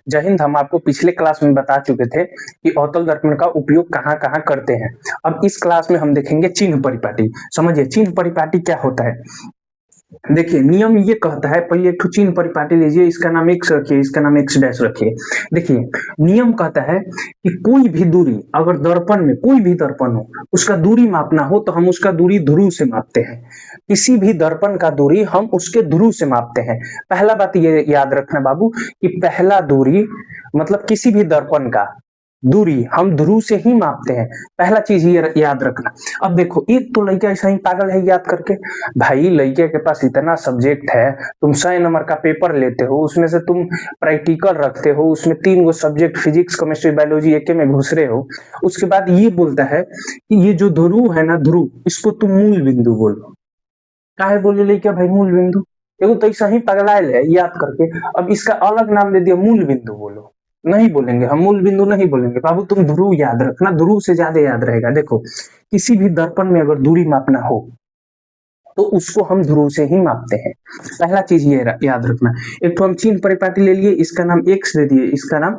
जय हिंद। हम आपको पिछले क्लास में बता चुके थे कि अवतल दर्पण का उपयोग कहाँ कहाँ करते हैं। अब इस क्लास में हम देखेंगे चिन्ह परिपाटी। समझिए चिन्ह परिपाटी क्या होता है। देखिए नियम ये कहता है, पहले एक चिन्ह परिपाटी लीजिए, इसका नाम x रखिए, इसका नाम x डैश रखिए। देखिए नियम कहता है कि कोई भी दूरी अगर दर्पण में कोई भी दर्पण हो उसका दूरी मापना हो तो हम उसका दूरी ध्रुव से मापते हैं। किसी भी दर्पण का दूरी हम उसके ध्रुव से मापते हैं। पहला बात ये याद रखना बाबू कि पहला दूरी मतलब किसी भी दर्पण का दूरी हम ध्रुव से ही मापते हैं। पहला चीज ये याद रखना। अब देखो एक तो लड़का ऐसा ही पागल है याद करके, भाई लड़के के पास इतना सब्जेक्ट है, तुम 100 नंबर का पेपर लेते हो, उसमें से तुम प्रैक्टिकल रखते हो, उसमें 3 गो सब्जेक्ट फिजिक्स केमिस्ट्री बायोलॉजी एक में घुस रहे हो। उसके बाद ये बोलता है कि ये जो ध्रुव है ना, ध्रुव, इसको तुम मूल बिंदु बोलो। काहे बोले लड़का भाई मूल बिंदु? एगो तो ऐसा ही पगलायल है याद करके, अब इसका अलग नाम दे दिया मूल बिंदु बोलो। नहीं बोलेंगे हम, मूल बिंदु नहीं बोलेंगे बाबू, तुम ध्रुव याद रखना, ध्रुव से ज्यादा याद रहेगा। देखो किसी भी दर्पण में अगर दूरी मापना हो तो उसको हम ध्रुव से ही मापते हैं। पहला चीज ये याद रखना। एक तो हम चिन्ह परिपाटी ले लिए, इसका नाम x दे दिए, इसका नाम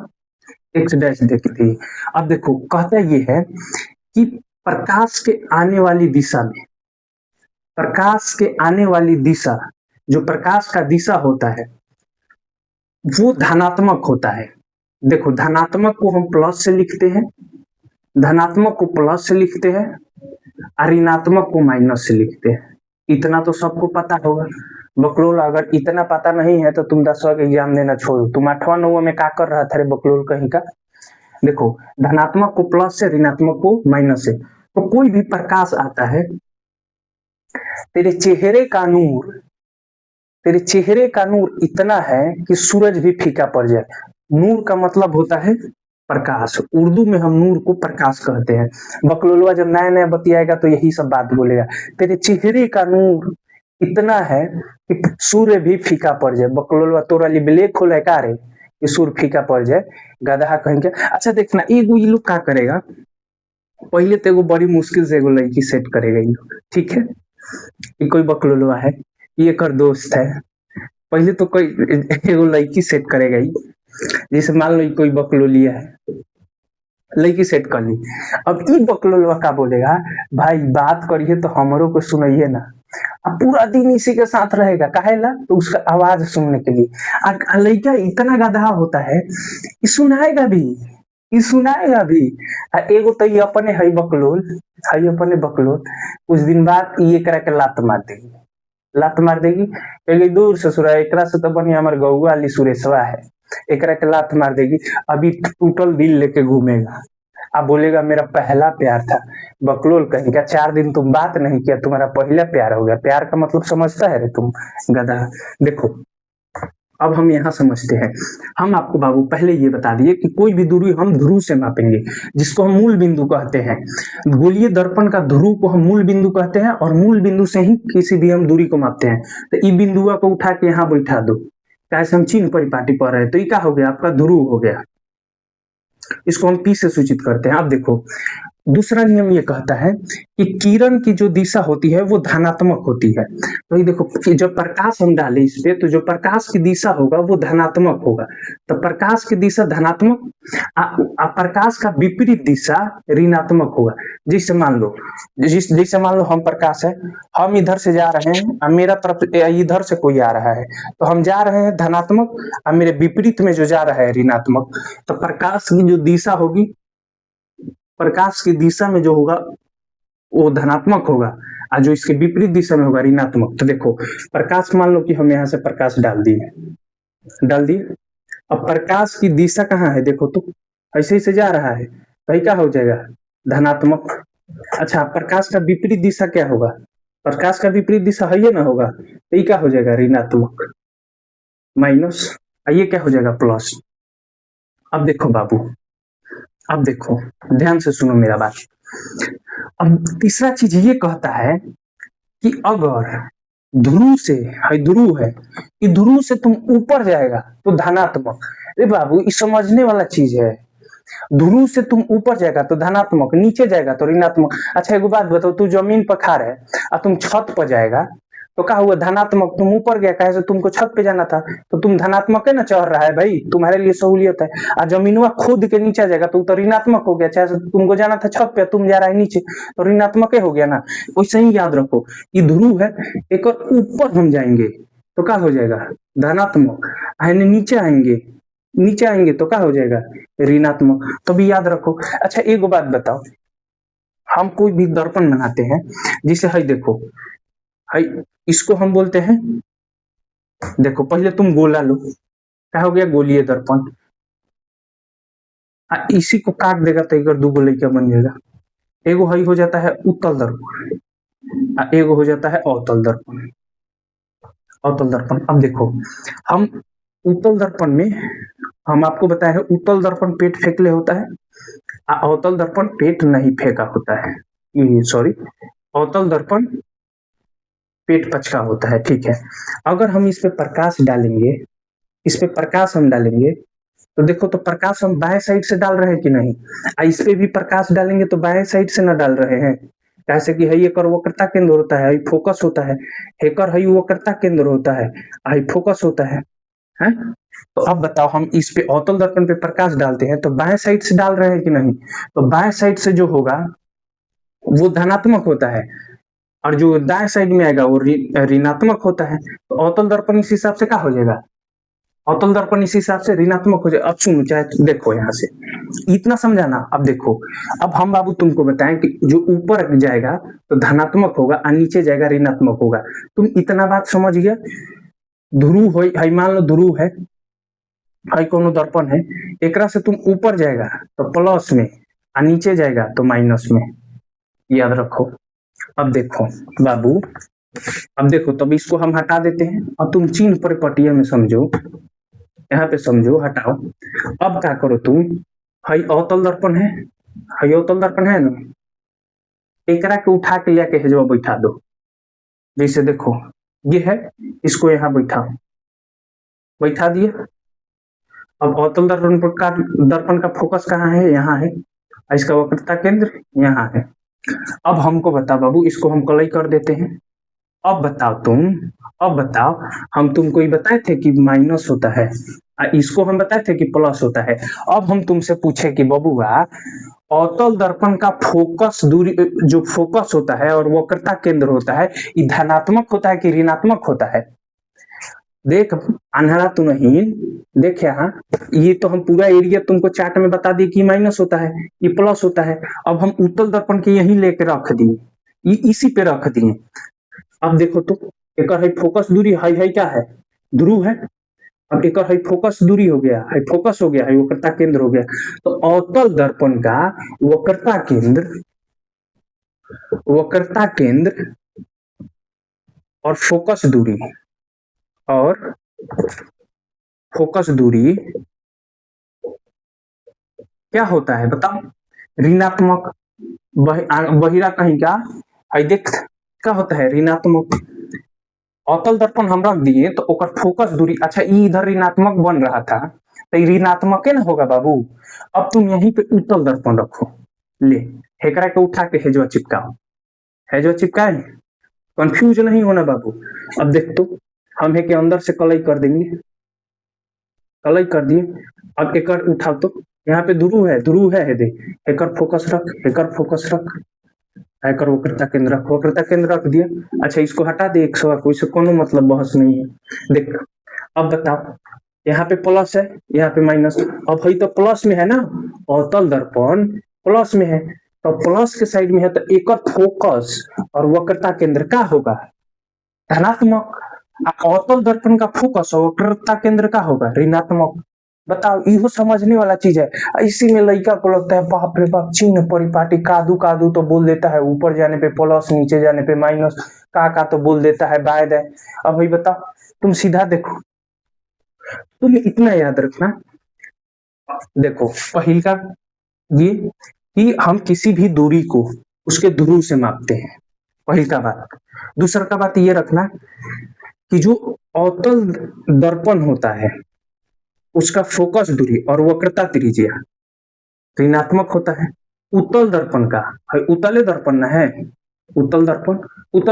x डैश दे दिए। अब देखो कहता ये है कि प्रकाश के आने वाली दिशा में, प्रकाश के आने वाली दिशा, जो प्रकाश का दिशा होता है वो धनात्मक होता है। देखो धनात्मक को हम प्लस से लिखते हैं, धनात्मक को प्लस से लिखते हैं और ऋणात्मक को माइनस से लिखते हैं। इतना तो सबको पता होगा। बकलोल अगर इतना पता नहीं है तो तुम 10वां का एग्जाम देना छोड़ो। तुम 8वां 9वां में क्या कर रहा था रे बकलोल कहीं का। देखो धनात्मक को प्लस से, ऋणात्मक को माइनस से। तो कोई भी प्रकाश आता है, तेरे चेहरे का नूर, तेरे चेहरे का नूर इतना है कि सूरज भी फीका पड़ जाए। नूर का मतलब होता है प्रकाश। उर्दू में हम नूर को प्रकाश कहते हैं। बकलोलवा जब नया नया बतियाएगा तो यही सब बात बोलेगा। तेरे चेहरे का नूर इतना है कि सूर्य भी फीका पड़ जाए। बकलोलवा तोरा लिए ब्लैक खोल है का रे कि सूर्य फीका पड़ जाए, गधा कहेंगे। अच्छा देखना एगो ये लोग क्या करेगा, पहले तो एगो बड़ी मुश्किल से एगो लड़की सेट करेगा ये, ठीक है। ये कोई बकलोलवा है, ये कर दोस्त है। पहले तो कोई एगो लड़की सेट करेगा ही, जैसे मान लो कोई बकलोलिया है, लड़की सेट कर ली। अब ये बकलोलवा का बोलेगा भाई बात करिए तो हमरों को सुनाइए ना। अब पूरा दिन इसी के साथ रहेगा, काहेला तो उसका आवाज सुनने के लिए। लड़का इतना गधा होता है कि सुनाएगा भी, ये सुनाएगा भी। एगो तो ये अपने है बकलोल, है अपने बकलोल, कुछ दिन बाद ये करा के लात मार देगी, लात मार देगी। कहेगी दूर से सुरा, एकरा से तो बढ़िया हमारे गौआ वाली सुरेशवा है, एकरा के लात मार देगी। अभी टूटल दिल लेके घूमेगा, अब बोलेगा मेरा पहला प्यार था। बकलोल कहेगा 4 दिन तुम बात नहीं किया, तुम्हारा पहला प्यार हो गया। प्यार का मतलब समझता है रे तुम गधा। देखो अब हम यहाँ समझते हैं। हम आपको बाबू पहले ये बता दिए कि कोई भी दूरी हम ध्रुव से मापेंगे, जिसको हम मूल बिंदु कहते हैं। गोलीय दर्पण का ध्रुव को हम मूल बिंदु कहते हैं और मूल बिंदु से ही किसी भी हम दूरी को मापते हैं। तो ई बिंदुआ को उठा के यहाँ बैठा दो, कैसे हम चिन्ह परिपाटी पढ़ रहे हैं, तो ये क्या हो गया आपका ध्रुव हो गया। इसको हम P से सूचित करते हैं। अब देखो दूसरा नियम ये कहता है कि किरण की जो दिशा होती है वो धनात्मक होती है। तो ये देखो जब प्रकाश हम डाले इस पे, तो जो प्रकाश की दिशा होगा वो धनात्मक होगा। तो प्रकाश की दिशा धनात्मक, प्रकाश का विपरीत दिशा ऋणात्मक होगा। जैसे मान लो, जैसे मान लो हम प्रकाश है, हम इधर से जा रहे हैं और मेरा तरफ इधर से कोई आ रहा है, तो हम जा रहे हैं धनात्मक और मेरे विपरीत में जो जा रहा है ऋणात्मक। तो प्रकाश की जो दिशा होगी, प्रकाश की दिशा में जो होगा वो धनात्मक होगा और जो इसके विपरीत दिशा में होगा ऋणात्मक। तो देखो प्रकाश, मान लो कि हम यहाँ से प्रकाश डाल दिए। अब प्रकाश की दिशा कहाँ है, देखो तो ऐसे ही से जा रहा है, तो क्या हो जाएगा धनात्मक। अच्छा प्रकाश का विपरीत दिशा क्या होगा, प्रकाश का विपरीत दिशा है ये ना होगा, तो ये क्या हो जाएगा ऋणात्मक माइनस, ये क्या हो जाएगा प्लस। अब देखो बाबू, अब देखो ध्यान से सुनो मेरा बात। अब तीसरा चीज ये कहता है कि अगर ध्रुव से, ध्रुव है, कि ध्रुव से तुम ऊपर जाएगा तो धनात्मक। अरे बाबू ये समझने वाला चीज है। ध्रुव से तुम ऊपर जाएगा तो धनात्मक, नीचे जाएगा तो ऋणात्मक। अच्छा एक बात बताओ, तू जमीन पर खा रहे और तुम छत पर जाएगा तो क्या हुआ, धनात्मक। तुम ऊपर गया, कहे से तुमको छत पे जाना था तो तुम धनात्मक है ना चढ़ रहा है भाई, तुम्हारे लिए सहूलियत है। और जमीनवा खोद के नीचे जाएगा तो ऋणात्मक हो गया, चाहे तुमको जाना था छत पे, तुम जा रहा है नीचे तो ऋणात्मक हो गया ना। वैसे ही याद रखो, ये ध्रुव है, एक और ऊपर हम जाएंगे तो क्या हो जाएगा, धनात्मक। नीचे आएंगे, नीचे आएंगे तो क्या हो जाएगा, ऋणात्मक। तो भी याद रखो। अच्छा एक बात बताओ, हम कोई भी दर्पण बनाते हैं, जिसे है देखो, है इसको हम बोलते हैं, देखो पहले तुम गोला लो, क्या हो गया, गोलीय दर्पण। इसी को काट देगा तो एक दो गोले क्या बन जाएगा, एगो हई हो जाता है उत्तल दर्पण, एगो हो जाता है अवतल दर्पण। अवतल दर्पण, अब देखो हम उत्तल दर्पण में, हम आपको बताया है उत्तल दर्पण पेट फेंकले होता है, अवतल दर्पण पेट नहीं फेंका होता है। सॉरी, अवतल दर्पण पेट पचका होता है, ठीक है। अगर हम इस पे प्रकाश डालेंगे, इस पे प्रकाश हम डालेंगे तो देखो, तो प्रकाश हम बाएं साइड से डाल रहे हैं कि नहीं, इस पे भी प्रकाश डालेंगे तो बाएं साइड से ना डाल रहे हैं, जैसे कि है एक वक्रता केंद्र होता है, फोकस होता है, हेकर है वक्रता केंद्र होता है, आई फोकस होता है। तो अब बताओ, हम इस पे अवतल दर्पण पे प्रकाश डालते हैं तो बाएं साइड से डाल रहे हैं कि नहीं, तो बाएं साइड से जो होगा वो धनात्मक होता है, और जो दाएं साइड में आएगा वो ऋणात्मक होता है। तो अवतल दर्पण इस हिसाब से क्या हो जाएगा, अवतल दर्पण इस हिसाब से ऋणात्मक हो जाएगा। अब सुनो, चाहे देखो यहाँ से इतना समझाना। अब देखो, अब हम बाबू तुमको बताएं कि जो ऊपर जाएगा तो धनात्मक होगा और नीचे जाएगा ऋणात्मक होगा। तुम इतना बात समझ गया। ध्रुव है, मान लो ध्रुव है, कोनो दर्पण है, एकरा से तुम ऊपर जाएगा तो प्लस में और नीचे जाएगा तो माइनस में, याद रखो। अब देखो बाबू, अब देखो, तब इसको हम हटा देते हैं। अब तुम चिन्ह परिपटिया में समझो, यहाँ पे समझो, हटाओ। अब क्या करो तुम, हई अवतल दर्पण है, हई अवतल दर्पण है ना, एकरा के उठा के लिया के हेजवा बैठा दो। जैसे देखो ये है, इसको यहाँ बैठाओ, बैठा दिए। अब अवतल दर्पण का फोकस कहाँ है, यहाँ है, इसका वक्रता केंद्र यहाँ है। अब हमको बता बाबू, इसको हम कलई कर देते हैं। अब बताओ तुम, अब बताओ, हम तुमको ये बताए थे कि माइनस होता है, इसको हम बताए थे कि प्लस होता है। अब हम तुमसे पूछे कि बबुआ, अवतल दर्पण का फोकस दूरी, जो फोकस होता है और वक्रता केंद्र होता है, ये धनात्मक होता है कि ऋणात्मक होता है। देख अनहरा तू नहीं, देख यहाँ, ये तो हम पूरा एरिया तुमको चार्ट में बता दिए कि माइनस होता है, ये प्लस होता है। अब हम उत्तल दर्पण के यहीं लेके रख दिए, ये इसी पे रख दिए। अब देखो तो, एक है फोकस दूरी, है क्या है, ध्रुव है। अब एक है फोकस दूरी हो गया, है फोकस हो गया, है वक्रता केंद्र हो गया। तो अवतल दर्पण का वक्रता केंद्र, वक्रता केंद्र और फोकस दूरी, और फोकस दूरी क्या होता है बताओ, ऋणात्मक। बहिरा कहीं का, है देख क्या होता है, ऋणात्मक। अवतल दर्पण हम रख दिए तो ओकर फोकस दूरी, अच्छा ये इधर ऋणात्मक बन रहा था तो ऋणात्मक ना होगा बाबू। अब तुम यहीं पे उत्तल दर्पण रखो, ले हेकरा के उठा के हेजवा चिपकाओ, हेजवा चिपकाए, कंफ्यूज नहीं होना बाबू। अब देख तो, हम है के अंदर से कलई कर देंगे, कलई कर दिए। अब एक उठाओ तो, यहाँ पे ध्रुव है दे, एकर फोकस रख, एकर फोकस रख, एकर वक्रता केंद्र रख, वक्रता केंद्र रख दिया। अच्छा इसको हटा दे 100, कोई से कोनो मतलब बहस नहीं है। देख अब बताओ, यहाँ पे प्लस है, यहाँ पे माइनस। अब है तो प्लस में है ना, अवतल दर्पण प्लस में है, तो प्लस के साइड में है तो एकर फोकस और वक्रता केंद्र का होगा, धनात्मक। अवतल दर्पण का फोकस और वक्रता केंद्र का होगा, ऋणात्मक। बताओ, इहो समझने वाला चीज है। इसी में लड़का को लगता है बाप रे बाप, चिन्ह परिपाटी कादू कादू तो बोल देता है, ऊपर जाने पे प्लस, नीचे जाने पे माइनस, का तो बोल देता है बाय दाय। अब भाई बताओ, तुम सीधा देखो, तुम इतना याद रखना। देखो पहिल का ये कि हम किसी भी दूरी को उसके ध्रुव से मापते हैं, पहिल का बात। दूसरा का बात ये रखना कि जो अवतल दर्पण होता है उसका फोकस दूरी और वक्रता त्रिज्या ऋणात्मक होता है। उत्तल दर्पण का, उत्तले दर्पण ना है, उत्तल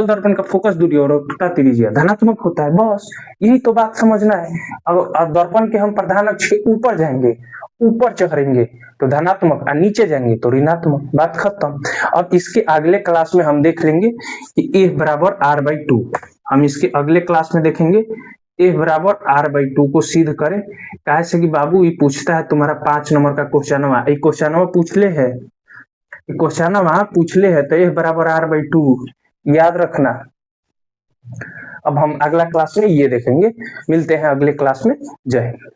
दर्पण का फोकस दूरी और वक्रता त्रिज्या धनात्मक होता है, बस यही तो बात समझना है। अब दर्पण के हम प्रधान अक्ष के ऊपर जाएंगे, ऊपर चढ़ेंगे तो धनात्मक और नीचे जाएंगे तो ऋणात्मक, बात खत्म। अब इसके अगले क्लास में हम देख लेंगे कि ए बराबर r/2, हम इसके अगले क्लास में देखेंगे ए बराबर r/2 को सिद्ध करें। कैसे कि बाबू ये पूछता है तुम्हारा 5 नंबर का क्वेश्चन पूछ ले है तो ए बराबर r/2 याद रखना। अब हम अगला क्लास में ये देखेंगे, मिलते हैं अगले क्लास में। जय हिंद।